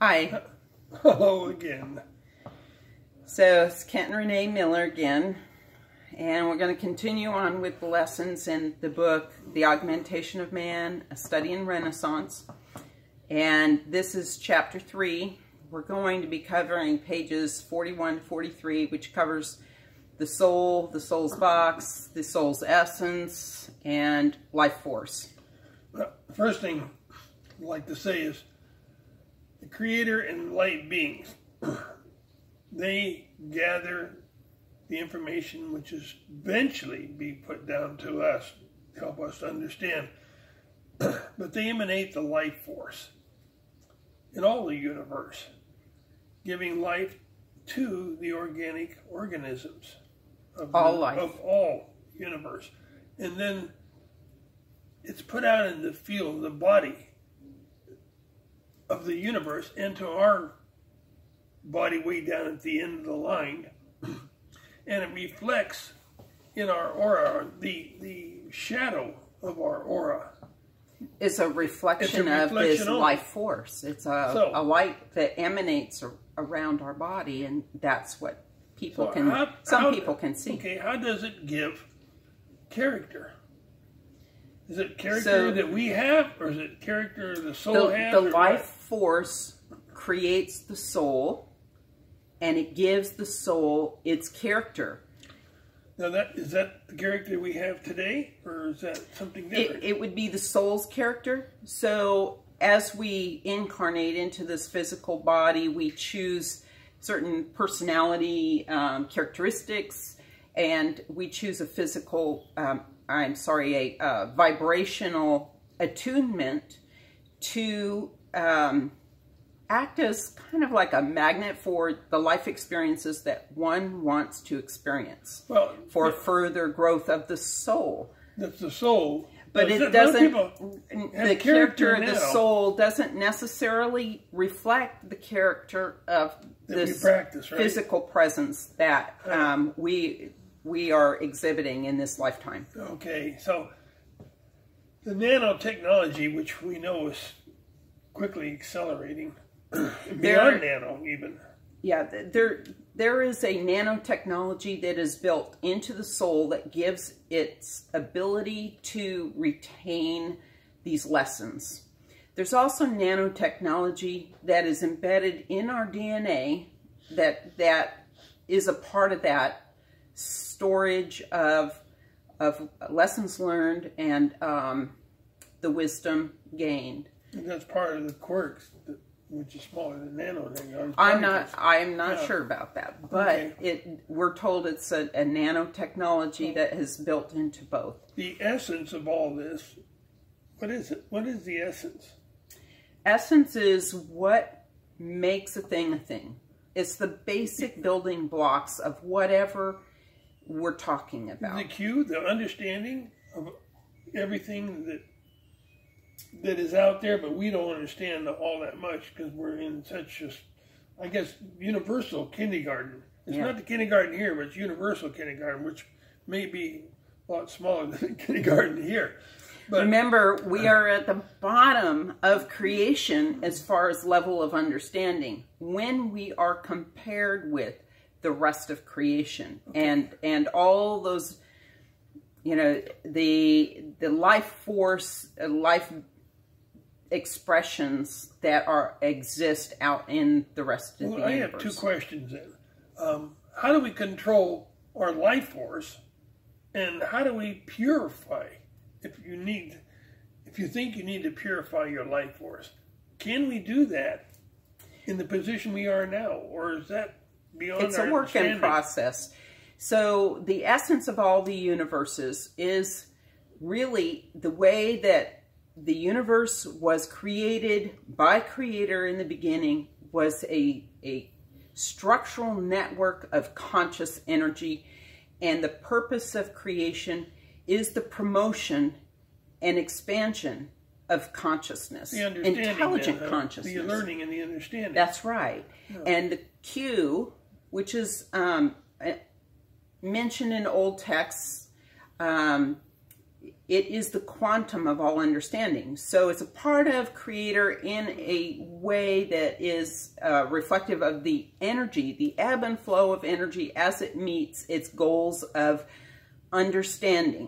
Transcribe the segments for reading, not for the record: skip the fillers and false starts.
Hi. Hello again. So it's Kent and Renee Miller again, and we're going to continue on with the lessons in the book, The Augmentation of Man, A Study in Renaissance. And this is chapter 3. We're going to be covering pages 41 to 43, which covers the soul, the soul's box, the soul's essence, and life force. The first thing I'd like to say is the Creator and light beings, they gather the information which is eventually be put down to us to help us to understand. But they emanate the life force in all the universe, giving life to the organic organisms of all universe. And then it's put out in the field of the body of the universe into our body way down at the end of the line, and it reflects in our aura. The shadow of our aura is a reflection of this life force. It's a light that emanates around our body, and that's what people people can see. Okay, how does it give character? Is it character that we have, or is it character the soul has? The life force creates the soul, and it gives the soul its character. Now, is that the character we have today, or is that something different? It would be the soul's character. So as we incarnate into this physical body, we choose certain personality characteristics, and we choose a physical, a vibrational attunement to act as kind of like a magnet for the life experiences that one wants to experience, for further growth of the soul. That's the soul. But it doesn't, the character of the soul doesn't necessarily reflect the character of this physical presence that we are exhibiting in this lifetime. Okay, so the nanotechnology, which we know is quickly accelerating, beyond nano even. Yeah, there is a nanotechnology that is built into the soul that gives its ability to retain these lessons. There's also nanotechnology that is embedded in our DNA that is a part of that storage of lessons learned and the wisdom gained. And that's part of the quarks, which is smaller than nano. I'm not sure about that, but we're told it's a nanotechnology that is built into both. The essence of all this, what is it? What is the essence? Essence is what makes a thing a thing. It's the basic building blocks of whatever we're talking about. The cue, the understanding of everything that is out there, but we don't understand all that much because we're in such a, I guess, universal kindergarten. It's not the kindergarten here, but it's universal kindergarten, which may be a lot smaller than the kindergarten here. But remember, we are at the bottom of creation as far as level of understanding when we are compared with the rest of creation, and all those, you know, the life force, life expressions that exist out in the rest of the universe. I have two questions then. How do we control our life force, and how do we purify? If you think you need to purify your life force, can we do that in the position we are now, or is that beyond our understanding? It's a work in process. So the essence of all the universes is really the way that the universe was created by Creator in the beginning was a structural network of conscious energy, and the purpose of creation is the promotion and expansion of consciousness, intelligent consciousness. The learning and the understanding. That's right. Yeah. And the Q, which is mentioned in old texts, it is the quantum of all understanding. So it's a part of Creator in a way that is reflective of the energy, the ebb and flow of energy as it meets its goals of understanding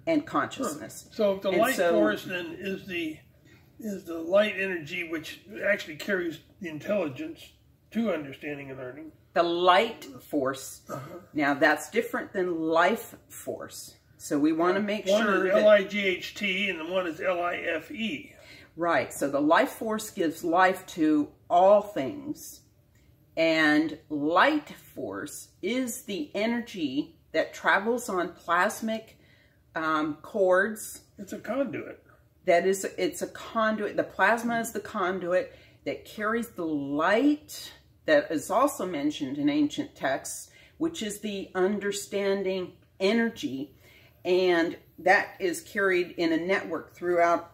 and consciousness. So if the light force then is the light energy which actually carries the intelligence to understanding and learning. The light force, now that's different than life force. So we want to make sure one is L-I-G-H-T and one is L-I-F-E. Right, so the life force gives life to all things, and light force is the energy that travels on plasmic cords. It's a conduit. It's a conduit. The plasma is the conduit that carries the light that is also mentioned in ancient texts, which is the understanding energy, and that is carried in a network throughout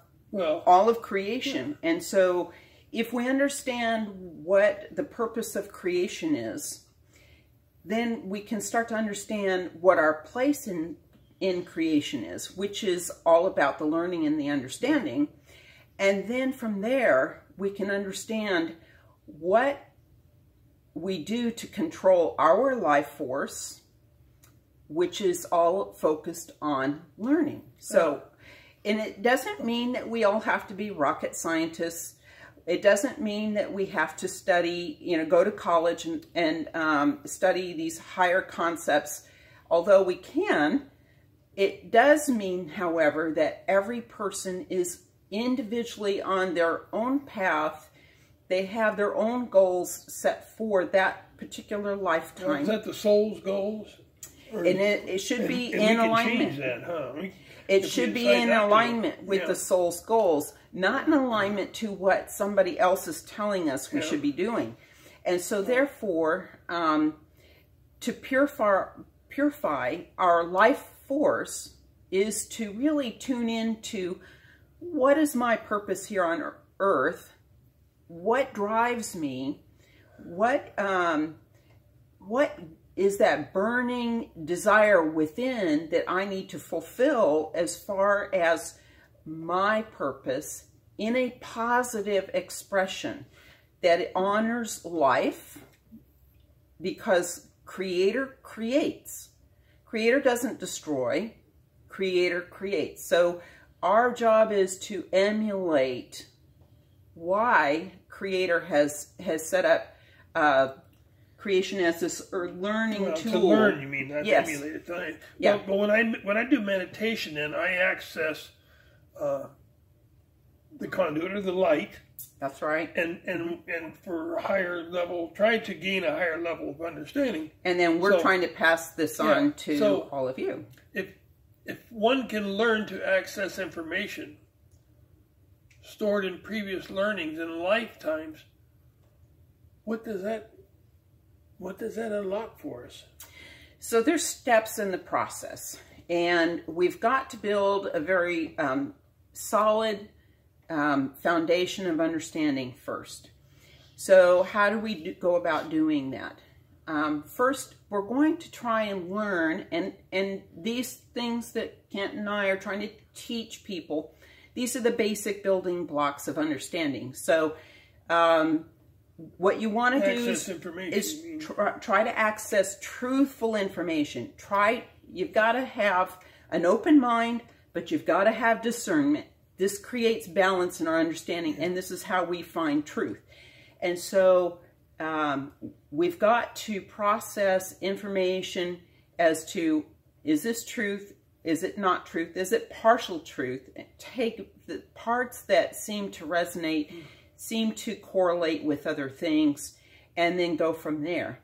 all of creation. And so if we understand what the purpose of creation is, then we can start to understand what our place in creation is, which is all about the learning and the understanding. And then from there, we can understand what we do to control our life force, which is all focused on learning. So, and it doesn't mean that we all have to be rocket scientists. It doesn't mean that we have to study, go to college and study these higher concepts, although we can. It does mean, however, that every person is individually on their own path. They have their own goals set for that particular lifetime. Is that the soul's goals? And it should be in alignment. Change that, huh? It should be in alignment with the soul's goals, not in alignment to what somebody else is telling us we should be doing. And so therefore, to purify our life force is to really tune into what is my purpose here on earth, what drives me, what is that burning desire within that I need to fulfill as far as my purpose in a positive expression that it honors life, because Creator creates. Creator doesn't destroy, Creator creates. So our job is to emulate why Creator has set up creation as this learning tool. To learn, you mean, not emulate it. Yeah. But when I do meditation, then I access the conduit or the light. That's right. And for a higher level, try to gain a higher level of understanding. And then we're trying to pass this on to all of you. If one can learn to access information stored in previous learnings and lifetimes, what does that unlock for us? So there's steps in the process, and we've got to build a very solid foundation of understanding first. So how do we go about doing that? First, we're going to try and learn, and these things that Kent and I are trying to teach people, these are the basic building blocks of understanding. So what you want to do is try to access truthful information. You've got to have an open mind, but you've got to have discernment. This creates balance in our understanding, and this is how we find truth. And so we've got to process information as to, is this truth? Is it not truth? Is it partial truth? Take the parts that seem to resonate, seem to correlate with other things, and then go from there.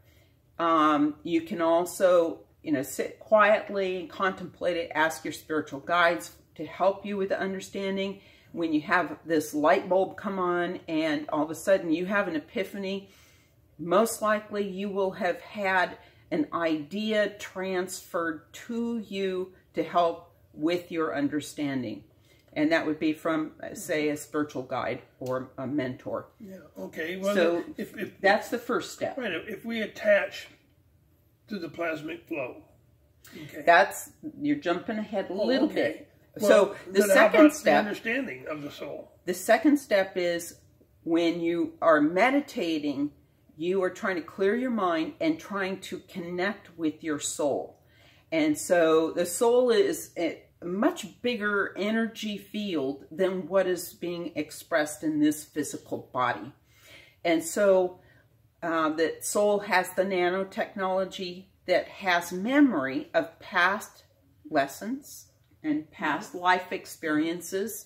You can also, sit quietly and contemplate it. Ask your spiritual guides to help you with the understanding. When you have this light bulb come on and all of a sudden you have an epiphany, most likely you will have had an idea transferred to you to help with your understanding. And that would be from, say, a spiritual guide or a mentor. Yeah, okay. Well, so if that's the first step. Right, if we attach to the plasmic flow. Okay. You're jumping ahead a little bit. Well, so the second step, the understanding of the soul. The second step is when you are meditating, you are trying to clear your mind and trying to connect with your soul. And so the soul is a much bigger energy field than what is being expressed in this physical body. And so the soul has the nanotechnology that has memory of past lessons and past life experiences.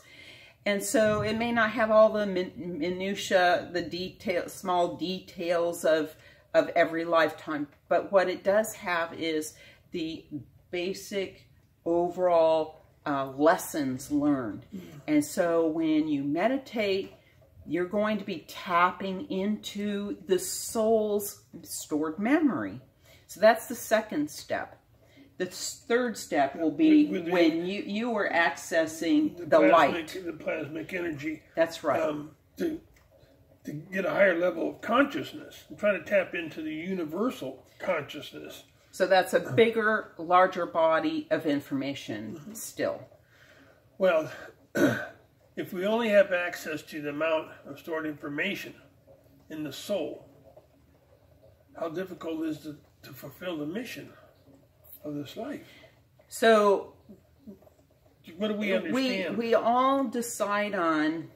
And so it may not have all the minutia, the small details of every lifetime, but what it does have is the basic overall lessons learned. And so when you meditate, you're going to be tapping into the soul's stored memory. So that's the second step. The third step will be when you are accessing the light. The plasmic energy. That's right. To get a higher level of consciousness. I'm trying to tap into the universal consciousness. So that's a bigger, larger body of information still. Well, if we only have access to the amount of stored information in the soul, how difficult is it to fulfill the mission of this life? So what do we understand? We all decide on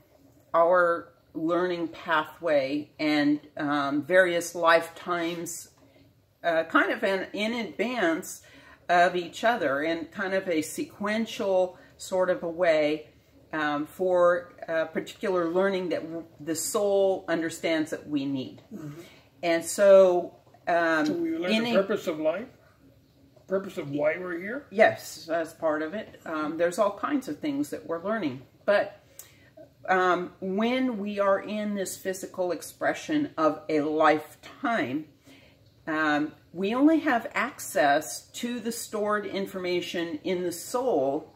our learning pathway and various lifetimes kind of in advance of each other, in kind of a sequential sort of a way for particular learning that the soul understands that we need. And so so we learn the purpose of life? Purpose of why we're here? Yes, that's part of it. There's all kinds of things that we're learning. But when we are in this physical expression of a lifetime, we only have access to the stored information in the soul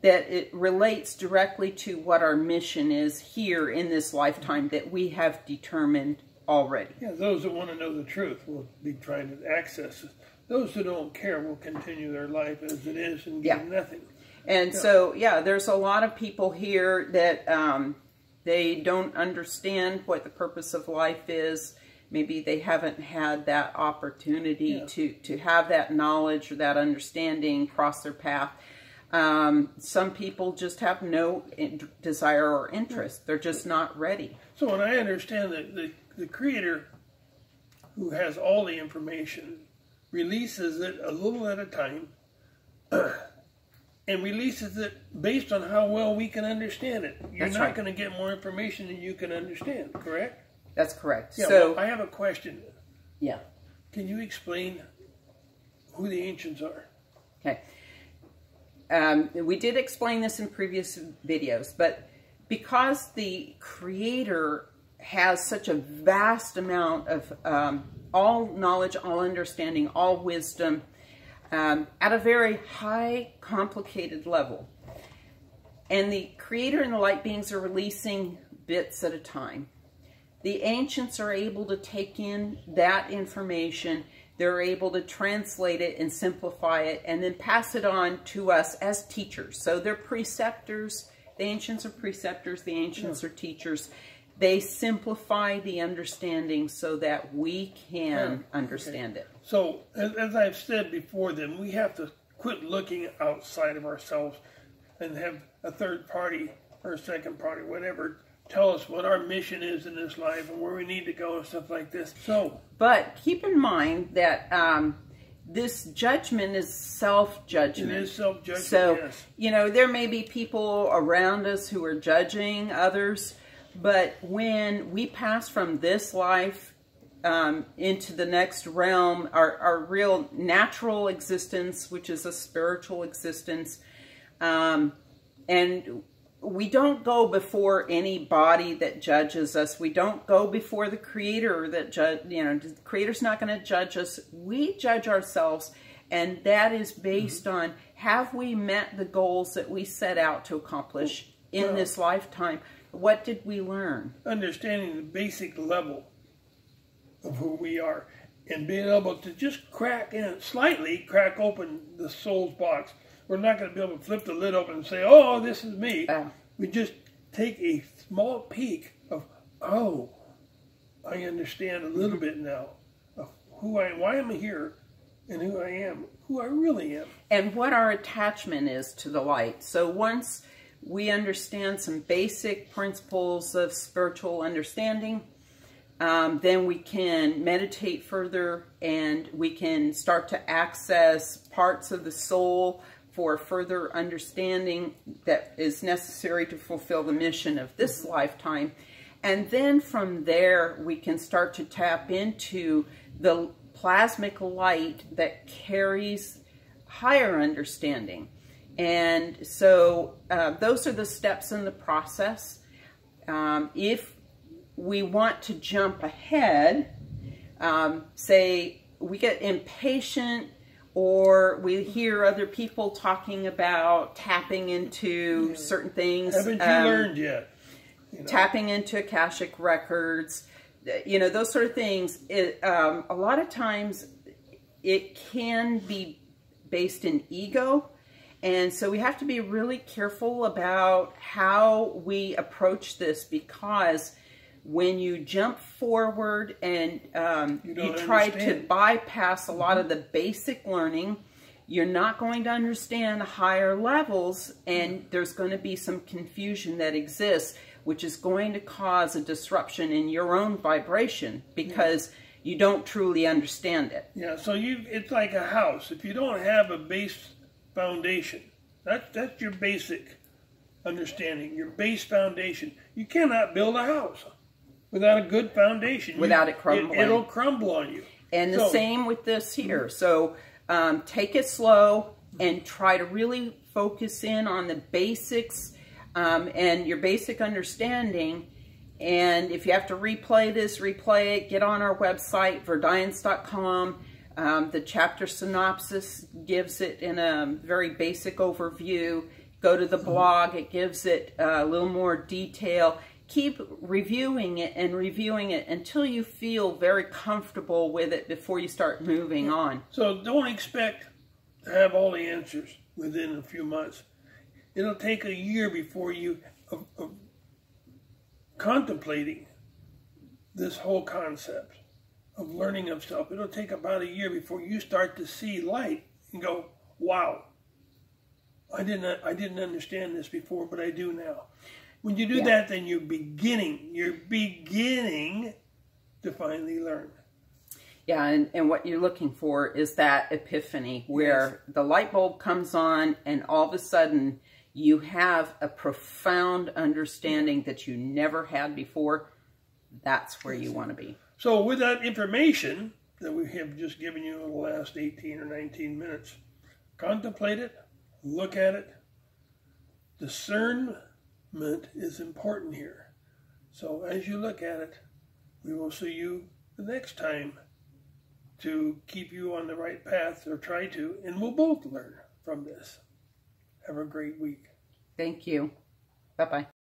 that it relates directly to what our mission is here in this lifetime that we have determined already. Yeah, those that want to know the truth will be trying to access it. Those who don't care will continue their life as it is and get nothing. And so, there's a lot of people here that they don't understand what the purpose of life is. Maybe they haven't had that opportunity to have that knowledge or that understanding cross their path. Some people just have no desire or interest. They're just not ready. So when I understand that the Creator, who has all the information, releases it a little at a time, and releases it based on how well we can understand it. You're not going to get more information than you can understand, correct? That's correct. Yeah, so well, I have a question. Yeah. Can you explain who the ancients are? Okay. We did explain this in previous videos, but because the Creator has such a vast amount of all knowledge, all understanding, all wisdom, at a very high, complicated level. And the Creator and the light beings are releasing bits at a time. The ancients are able to take in that information. They're able to translate it and simplify it and then pass it on to us as teachers. So they're preceptors. The ancients are preceptors. The ancients are teachers. They simplify the understanding so that we can understand it. So, as I've said before, then we have to quit looking outside of ourselves and have a third party or a second party, whatever, tell us what our mission is in this life and where we need to go and stuff like this. So, but keep in mind that this judgment is self-judgment. It is self-judgment, so, yes. You know, there may be people around us who are judging others, but when we pass from this life into the next realm, our real natural existence, which is a spiritual existence, and we don't go before anybody that judges us. We don't go before the Creator that the Creator's not going to judge us. We judge ourselves, and that is based on, have we met the goals that we set out to accomplish in this lifetime? What did we learn? Understanding the basic level of who we are and being able to just slightly crack open the soul's box. We're not going to be able to flip the lid open and say, oh, this is me. We just take a small peek of oh, I understand a little bit now of why I'm here and who I am, who I really am. And what our attachment is to the light. So once we understand some basic principles of spiritual understanding, then we can meditate further and we can start to access parts of the soul for further understanding that is necessary to fulfill the mission of this lifetime. And then from there, we can start to tap into the plasmic light that carries higher understanding. And so those are the steps in the process. If we want to jump ahead, say we get impatient, or we hear other people talking about tapping into certain things. Haven't you learned yet? You know. Tapping into Akashic records, you know, those sort of things. A lot of times it can be based in ego. And so we have to be really careful about how we approach this, because when you jump forward and you try to bypass a lot of the basic learning, you're not going to understand higher levels, and there's going to be some confusion that exists, which is going to cause a disruption in your own vibration because you don't truly understand it. Yeah, so it's like a house. If you don't have a base foundation, that's your basic understanding, your base foundation. You cannot build a house without a good foundation. Without it crumbling. It'll crumble on you. And the same with this here. So take it slow and try to really focus in on the basics and your basic understanding. And if you have to replay this, replay it. Get on our website, verdience.com. The chapter synopsis gives it in a very basic overview. Go to the blog. It gives it a little more detail. Keep reviewing it until you feel very comfortable with it before you start moving on. So don't expect to have all the answers within a few months. It'll take a year before you contemplating this whole concept of learning of self. It'll take about a year before you start to see light and go, wow, I didn't understand this before, but I do now. When you do that, then you're beginning to finally learn. Yeah, and what you're looking for is that epiphany where the light bulb comes on and all of a sudden you have a profound understanding that you never had before. That's where you want to be. So with that information that we have just given you in the last 18 or 19 minutes, contemplate it, look at it. Discernment is important here. So as you look at it, we will see you the next time to keep you on the right path, or try to, and we'll both learn from this. Have a great week. Thank you. Bye-bye.